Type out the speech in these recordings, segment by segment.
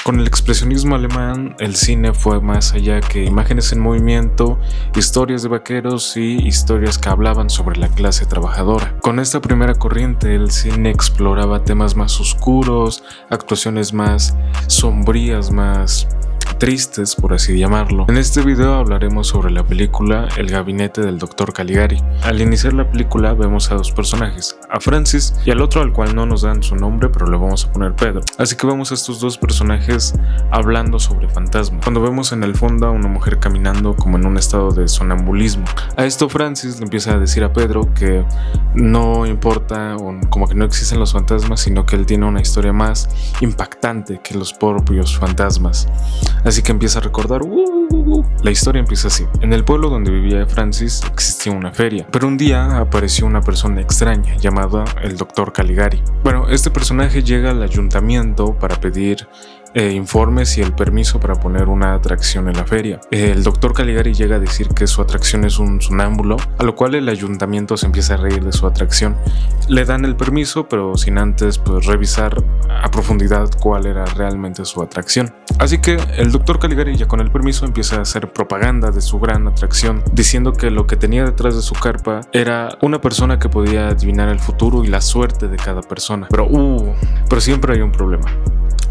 Con el expresionismo alemán, el cine fue más allá que imágenes en movimiento, historias de vaqueros y historias que hablaban sobre la clase trabajadora. Con esta primera corriente, el cine exploraba temas más oscuros, actuaciones más sombrías, más tristes, por así llamarlo. En este video hablaremos sobre la película El gabinete del Dr. Caligari. Al iniciar la película vemos a dos personajes, a Francis y al otro al cual no nos dan su nombre, pero le vamos a poner Pedro. Así que vemos a estos dos personajes hablando sobre fantasmas, cuando vemos en el fondo a una mujer caminando como en un estado de sonambulismo. A esto Francis le empieza a decir a Pedro que no importa, o como que no existen los fantasmas, sino que él tiene una historia más impactante que los propios fantasmas. Así que empieza a recordar, la historia empieza así. En el pueblo donde vivía Francis existía una feria, pero un día apareció una persona extraña llamada el Dr. Caligari. Bueno, este personaje llega al ayuntamiento para pedir informes y el permiso para poner una atracción en la feria. El Dr. Caligari llega a decir que su atracción es un sonámbulo, a lo cual el ayuntamiento se empieza a reír de su atracción. Le dan el permiso, pero sin antes revisar a profundidad cuál era realmente su atracción. Así que el Dr. Caligari, ya con el permiso, empieza a hacer propaganda de su gran atracción, diciendo que lo que tenía detrás de su carpa era una persona que podía adivinar el futuro y la suerte de cada persona. Pero siempre hay un problema.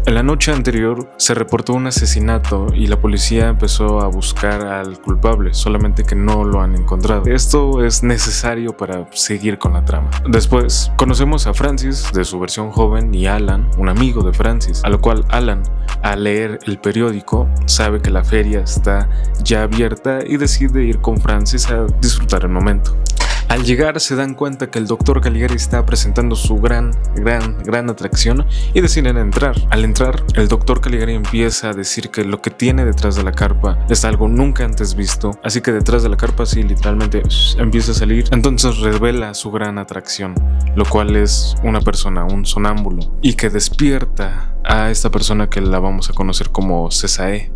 En la noche anterior se reportó un asesinato y la policía empezó a buscar al culpable, solamente que no lo han encontrado. Esto es necesario para seguir con la trama. Después conocemos a Francis de su versión joven y Alan, un amigo de Francis, a lo cual Alan, al leer el periódico, sabe que la feria está ya abierta y decide ir con Francis a disfrutar el momento. Al llegar se dan cuenta que el Dr. Caligari está presentando su gran atracción y deciden entrar. Al entrar, el Dr. Caligari empieza a decir que lo que tiene detrás de la carpa es algo nunca antes visto, así que detrás de la carpa sí literalmente empieza a salir. Entonces revela su gran atracción, lo cual es una persona, un sonámbulo, y que despierta a esta persona que la vamos a conocer como Cesae.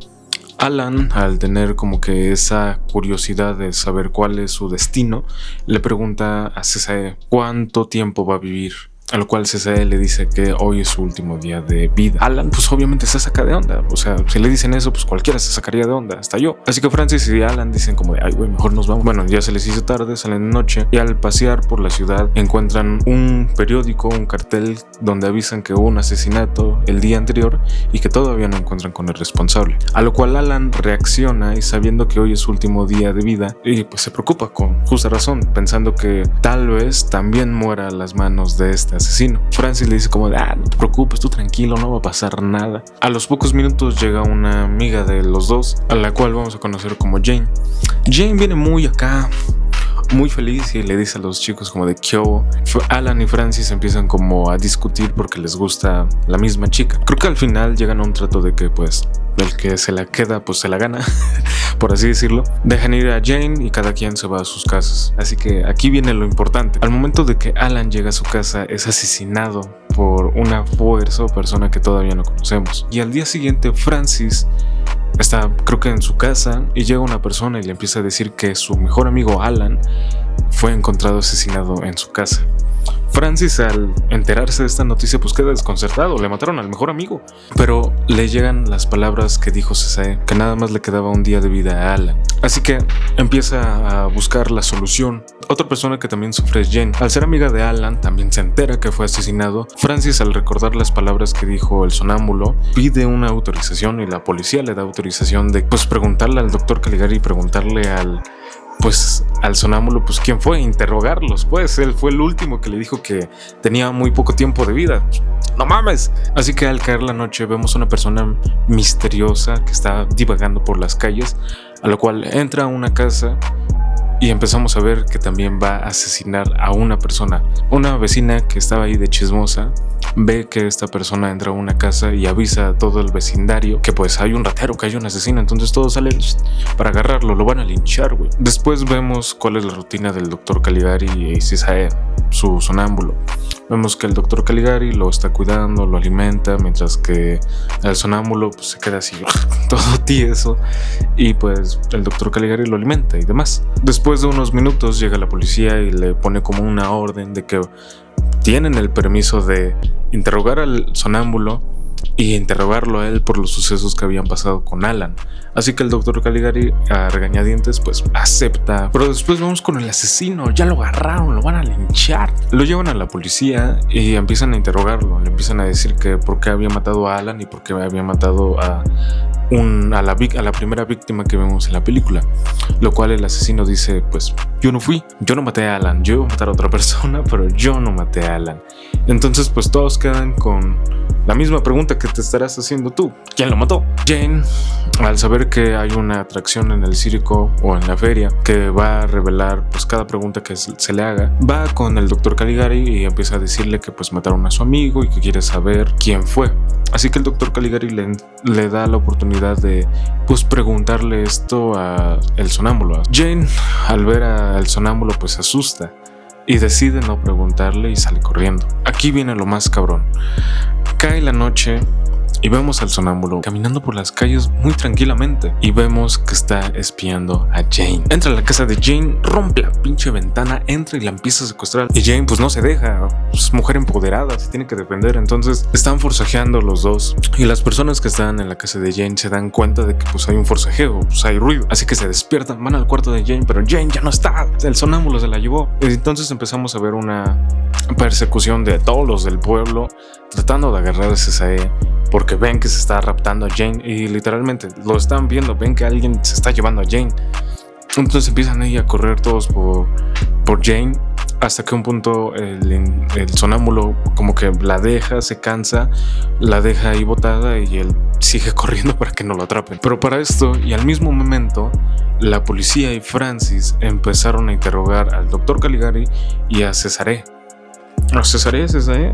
Alan, al tener como que esa curiosidad de saber cuál es su destino, le pregunta a Cesae cuánto tiempo va a vivir. A lo cual Cesae le dice que hoy es su último día de vida. Alan pues obviamente se saca de onda. O sea, si le dicen eso, pues cualquiera se sacaría de onda, hasta yo. Así que Francis y Alan dicen como de, ay güey, mejor nos vamos. Bueno, ya se les hizo tarde, salen de noche y al pasear por la ciudad encuentran un periódico, un cartel donde avisan que hubo un asesinato el día anterior y que todavía no encuentran con el responsable. A lo cual Alan reacciona y sabiendo que hoy es su último día de vida y pues se preocupa con justa razón, pensando que tal vez también muera a las manos de este asesino. Francis le dice como de, no te preocupes, tú tranquilo, no va a pasar nada. A los pocos minutos llega una amiga de los dos, a la cual vamos a conocer como Jane. Jane viene muy feliz y le dice a los chicos como de ¿qué hubo? Alan y Francis empiezan como a discutir porque les gusta la misma chica. Creo que al final llegan a un trato de que pues el que se la queda pues se la gana, por así decirlo. Dejan ir a Jane y cada quien se va a sus casas. Así que aquí viene lo importante. Al momento de que Alan llega a su casa es asesinado por una fuerza o persona que todavía no conocemos. Y al día siguiente Francis está creo que en su casa y llega una persona y le empieza a decir que su mejor amigo Alan fue encontrado asesinado en su casa. Francis, al enterarse de esta noticia, pues queda desconcertado. Le mataron al mejor amigo. Pero le llegan las palabras que dijo Cesae, que nada más le quedaba un día de vida a Alan. Así que empieza a buscar la solución. Otra persona que también sufre es Jane. Al ser amiga de Alan, también se entera que fue asesinado. Francis, al recordar las palabras que dijo el sonámbulo, pide una autorización y la policía le da autorización de preguntarle al Dr. Caligari y preguntarle al sonámbulo quién fue, interrogarlos. Él fue el último que le dijo que tenía muy poco tiempo de vida. ¡No mames! Así que al caer la noche vemos una persona misteriosa que está divagando por las calles, a lo cual entra a una casa y empezamos a ver que también va a asesinar a una persona. Una vecina que estaba ahí de chismosa ve que esta persona entra a una casa y avisa a todo el vecindario que hay un ratero, que hay un asesino. Entonces todos salen para agarrarlo, lo van a linchar, güey. Después vemos cuál es la rutina del Dr. Caligari y Cesae, su sonámbulo. Vemos que el Dr. Caligari lo está cuidando, lo alimenta, mientras que el sonámbulo se queda así todo tieso y el Dr. Caligari lo alimenta y demás. Después de unos minutos llega la policía y le pone como una orden de que tienen el permiso de interrogar al sonámbulo y interrogarlo a él por los sucesos que habían pasado con Alan. Así que el doctor Caligari, a regañadientes, pues acepta. Pero después vamos con el asesino. Ya lo agarraron, lo van a linchar. Lo llevan a la policía y empiezan a interrogarlo. Le empiezan a decir que por qué había matado a Alan y por qué había matado a la primera víctima que vemos en la película. Lo cual el asesino dice, pues yo no fui, yo no maté a Alan, yo iba a matar a otra persona, pero yo no maté a Alan. Entonces pues todos quedan con la misma pregunta que te estarás haciendo tú: ¿quién lo mató? Jane, al saber que hay una atracción en el circo o en la feria que va a revelar pues cada pregunta que se le haga, va con el doctor Caligari y empieza a decirle que pues mataron a su amigo y que quiere saber quién fue. Así que el doctor Caligari le da la oportunidad de pues preguntarle esto a el sonámbulo. Jane, al ver al sonámbulo, pues se asusta y decide no preguntarle y sale corriendo. Aquí viene lo más cabrón. Cae la noche y vemos al sonámbulo caminando por las calles muy tranquilamente y vemos que está espiando a Jane. Entra a la casa de Jane, rompe la pinche ventana, entra y la empieza a secuestrar. Y Jane pues no se deja, es mujer empoderada, se tiene que defender. Entonces están forcejeando los dos y las personas que están en la casa de Jane se dan cuenta de que pues hay un forcejeo, pues hay ruido. Así que se despiertan, van al cuarto de Jane, pero Jane ya no está, el sonámbulo se la llevó. Y entonces empezamos a ver una persecución de todos los del pueblo tratando de agarrar a Cesae, porque ven que se está raptando a Jane y literalmente lo están viendo, ven que alguien se está llevando a Jane. Entonces empiezan ahí a correr todos por Jane, hasta que un punto el sonámbulo como que la deja, se cansa, la deja ahí botada y él sigue corriendo para que no lo atrapen. Pero para esto y al mismo momento, la policía y Francis empezaron a interrogar al doctor Caligari y a Cesae.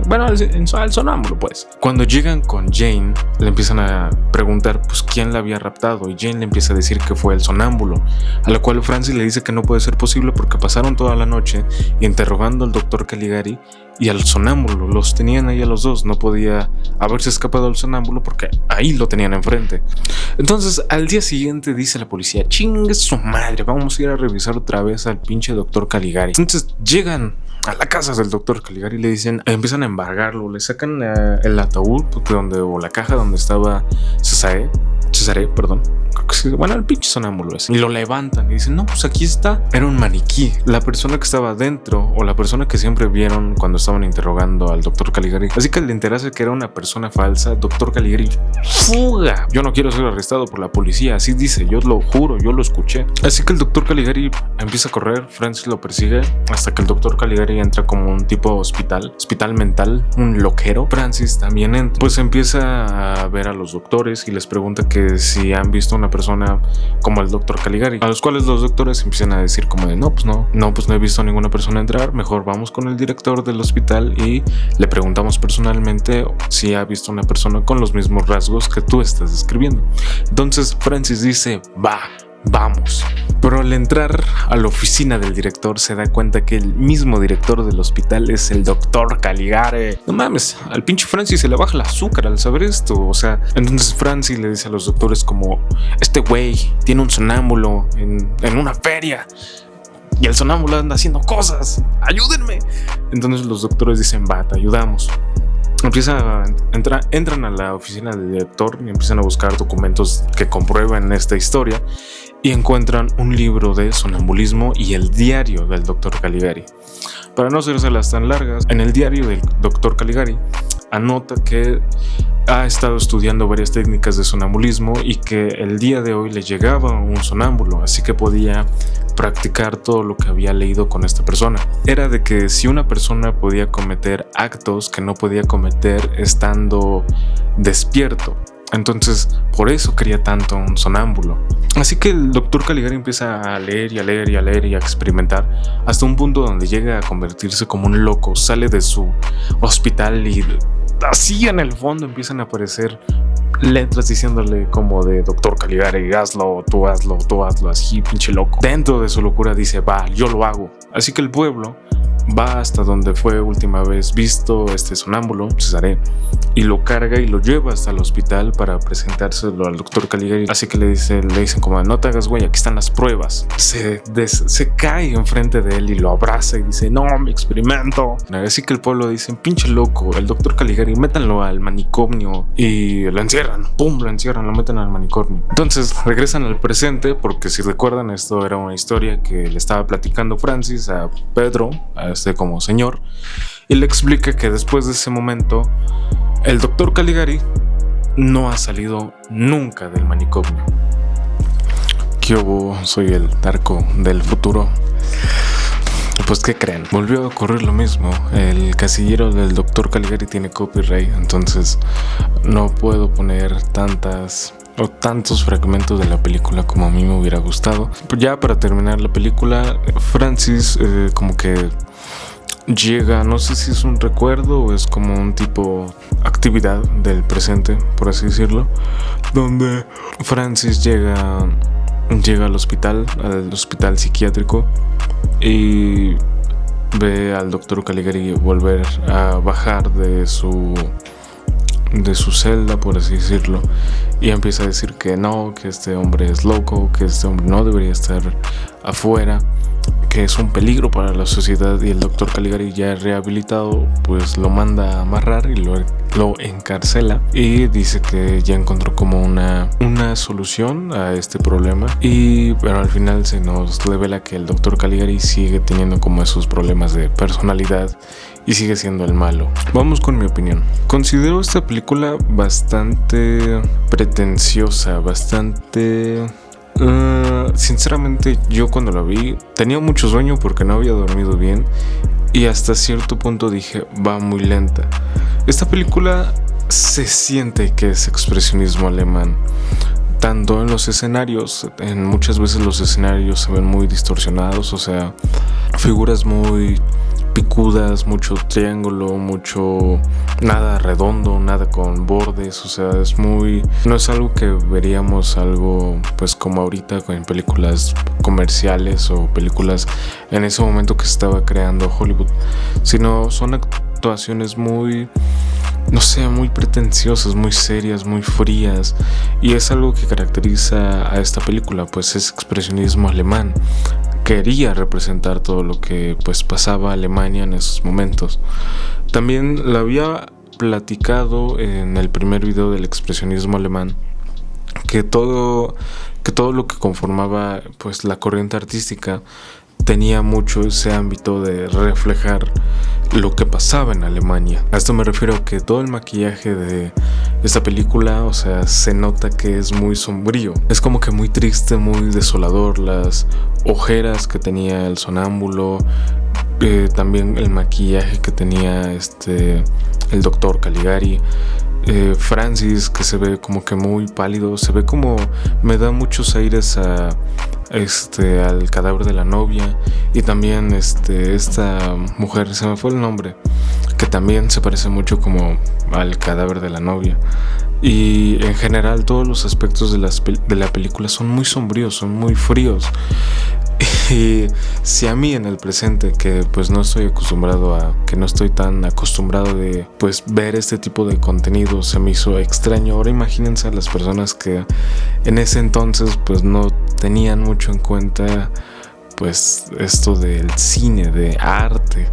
Bueno, al sonámbulo pues. Cuando llegan con Jane, le empiezan a preguntar pues quién la había raptado y Jane le empieza a decir que fue el sonámbulo, a lo cual Francis le dice que no puede ser posible porque pasaron toda la noche interrogando al doctor Caligari y al sonámbulo, los tenían ahí a los dos, no podía haberse escapado al sonámbulo porque ahí lo tenían enfrente. Entonces al día siguiente dice la policía: chingue su madre, vamos a ir a revisar otra vez al pinche doctor Caligari. Entonces llegan a la casa del doctor Caligari y le dicen, empiezan a embargarlo, le sacan el ataúd o la caja donde estaba Cesae, perdón. Bueno, el pinche sonámbulo ese. Y lo levantan y dicen, no, pues aquí está. Era un maniquí. La persona que estaba dentro, o la persona que siempre vieron cuando estaban interrogando al doctor Caligari. Así que al enterarse que era una persona falsa, doctor Caligari, fuga. Yo no quiero ser arrestado por la policía. Así dice, yo lo juro, yo lo escuché. Así que el doctor Caligari empieza a correr. Francis lo persigue hasta que el doctor Caligari entra como un tipo hospital mental, un loquero. Francis también entra. Pues empieza a ver a los doctores y les pregunta que si han visto una persona como el doctor Caligari, a los cuales los doctores empiezan a decir como de no he visto a ninguna persona entrar, mejor vamos con el director del hospital y le preguntamos personalmente si ha visto una persona con los mismos rasgos que tú estás describiendo. Entonces Francis dice, vamos. Pero al entrar a la oficina del director se da cuenta que el mismo director del hospital es el doctor Caligari. No mames, al pinche Francis se le baja el azúcar al saber esto. O sea, entonces Francis le dice a los doctores como, este güey tiene un sonámbulo en una feria y el sonámbulo anda haciendo cosas, ayúdenme. Entonces los doctores dicen, te ayudamos. Entran a la oficina del director y empiezan a buscar documentos que comprueban esta historia y encuentran un libro de sonambulismo y el diario del doctor Caligari. Para no hacérselas tan largas, en el diario del doctor Caligari anota que ha estado estudiando varias técnicas de sonambulismo y que el día de hoy le llegaba un sonámbulo, así que podía practicar todo lo que había leído con esta persona. Era de que si una persona podía cometer actos que no podía cometer estando despierto, entonces por eso quería tanto un sonámbulo. Así que el doctor Caligari empieza a leer y a leer y a leer y a experimentar hasta un punto donde llega a convertirse como un loco. Sale de su hospital y así en el fondo empiezan a aparecer letras diciéndole como de doctor Caligari, hazlo, tú hazlo, así pinche loco. Dentro de su locura dice, yo lo hago. Así que el pueblo va hasta donde fue última vez visto este sonámbulo, Cesare, y lo carga y lo lleva hasta el hospital para presentárselo al doctor Caligari. Así que le dicen como, no te hagas güey, aquí están las pruebas. Se cae enfrente de él y lo abraza y dice, no, mi experimento. Así que el pueblo dice, pinche loco, el doctor Caligari, métanlo al manicomio. Y lo encierran, lo meten al manicomio. Entonces regresan al presente, porque si recuerdan, esto era una historia que le estaba platicando Francis a Pedro, a este como señor, y le explica que después de ese momento el doctor Caligari no ha salido nunca del manicomio. ¿Qué hubo? Soy el narco del futuro. Pues ¿qué creen? Volvió a ocurrir lo mismo. El casillero del doctor Caligari tiene copyright, entonces no puedo poner tantos fragmentos de la película como a mí me hubiera gustado. Ya para terminar la película, Francis como que llega, no sé si es un recuerdo o es como un tipo actividad del presente, por así decirlo, donde Francis llega al hospital psiquiátrico y ve al doctor Caligari volver a bajar de su celda, por así decirlo, y empieza a decir que no, que este hombre es loco, que este hombre no debería estar afuera, que es un peligro para la sociedad, y el doctor Caligari, ya rehabilitado, pues lo manda a amarrar y lo encarcela, y dice que ya encontró como una solución a este problema, pero al final se nos revela que el doctor Caligari sigue teniendo como esos problemas de personalidad y sigue siendo el malo. Vamos con mi opinión. Considero esta película bastante pretenciosa, bastante... sinceramente, yo cuando la vi tenía mucho sueño porque no había dormido bien y hasta cierto punto dije, va muy lenta. Esta película se siente que es expresionismo alemán, tanto en los escenarios. Muchas veces los escenarios se ven muy distorsionados, o sea, figuras muy picudas, mucho triángulo, nada redondo, nada con bordes, o sea, no es algo que veríamos algo pues como ahorita en películas comerciales o películas en ese momento que se estaba creando Hollywood, sino son actuaciones muy, no sé, muy pretenciosas, muy serias, muy frías, y es algo que caracteriza a esta película, pues es expresionismo alemán. Quería representar todo lo que pues pasaba Alemania en esos momentos. También lo había platicado en el primer video del expresionismo alemán, que todo lo que conformaba pues la corriente artística tenía mucho ese ámbito de reflejar lo que pasaba en Alemania. A esto me refiero a que todo el maquillaje de esta película, o sea, se nota que es muy sombrío. Es como que muy triste, muy desolador. Las ojeras que tenía el sonámbulo, también el maquillaje que tenía el doctor Caligari. Francis, que se ve como que muy pálido, se ve como, me da muchos aires al cadáver de la novia, y también esta mujer, se me fue el nombre, que también se parece mucho como al cadáver de la novia. Y en general todos los aspectos de la película son muy sombríos, son muy fríos. Y si a mí en el presente, que pues no estoy tan acostumbrado de pues ver este tipo de contenido, se me hizo extraño, ahora imagínense a las personas que en ese entonces pues no tenían mucho en cuenta pues esto del cine, de arte,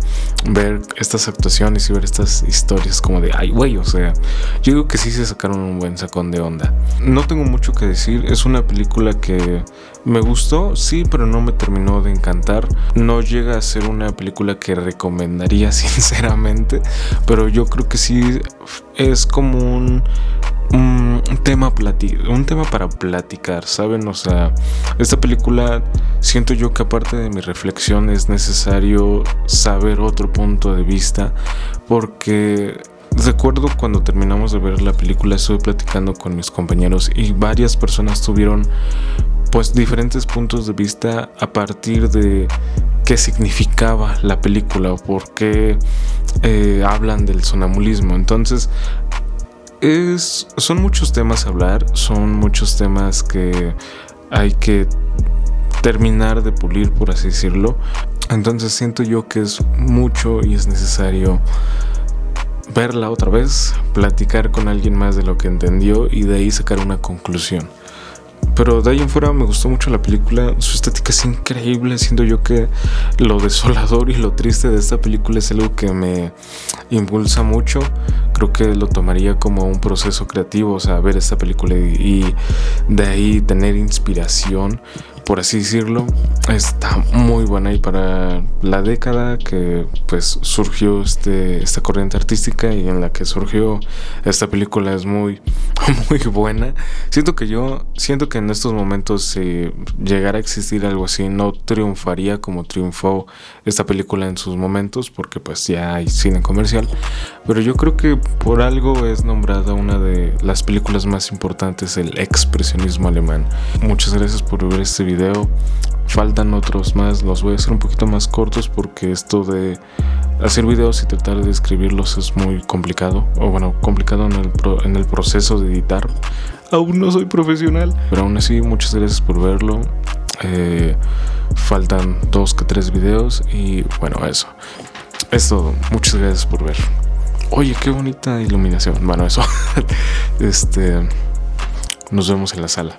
ver estas actuaciones y ver estas historias como de ay güey, o sea, yo digo que sí se sacaron un buen sacón de onda. No tengo mucho que decir, es una película que me gustó, sí, pero no me terminó de encantar. No llega a ser una película que recomendaría sinceramente, pero yo creo que sí es como un tema para platicar, ¿saben? O sea, esta película siento yo que aparte de mi reflexión es necesario saber otro punto de vista, porque recuerdo cuando terminamos de ver la película estuve platicando con mis compañeros y varias personas tuvieron pues diferentes puntos de vista a partir de qué significaba la película o por qué hablan del sonambulismo. Entonces son muchos temas a hablar, son muchos temas que hay que terminar de pulir, por así decirlo. Entonces siento yo que es mucho y es necesario verla otra vez, platicar con alguien más de lo que entendió y de ahí sacar una conclusión. Pero de ahí en fuera me gustó mucho la película, su estética es increíble, siento yo que lo desolador y lo triste de esta película es algo que me impulsa mucho. Creo que lo tomaría como un proceso creativo, o sea, ver esta película y de ahí tener inspiración, por así decirlo. Está muy buena y para la década que pues surgió esta corriente artística y en la que surgió esta película es muy buena. Siento que en estos momentos si llegara a existir algo así no triunfaría como triunfó esta película en sus momentos, porque pues ya hay cine comercial, pero yo creo que por algo es nombrada una de las películas más importantes del expresionismo alemán. Muchas gracias por ver este video. Faltan otros más, los voy a hacer un poquito más cortos porque esto de hacer videos y tratar de describirlos es muy complicado, o bueno, complicado en el proceso de editar. Aún no soy profesional, pero aún así muchas gracias por verlo. Faltan 2 que 3 videos y bueno, eso es todo. Muchas gracias por ver. Oye, qué bonita iluminación. Bueno, eso. Nos vemos en la sala.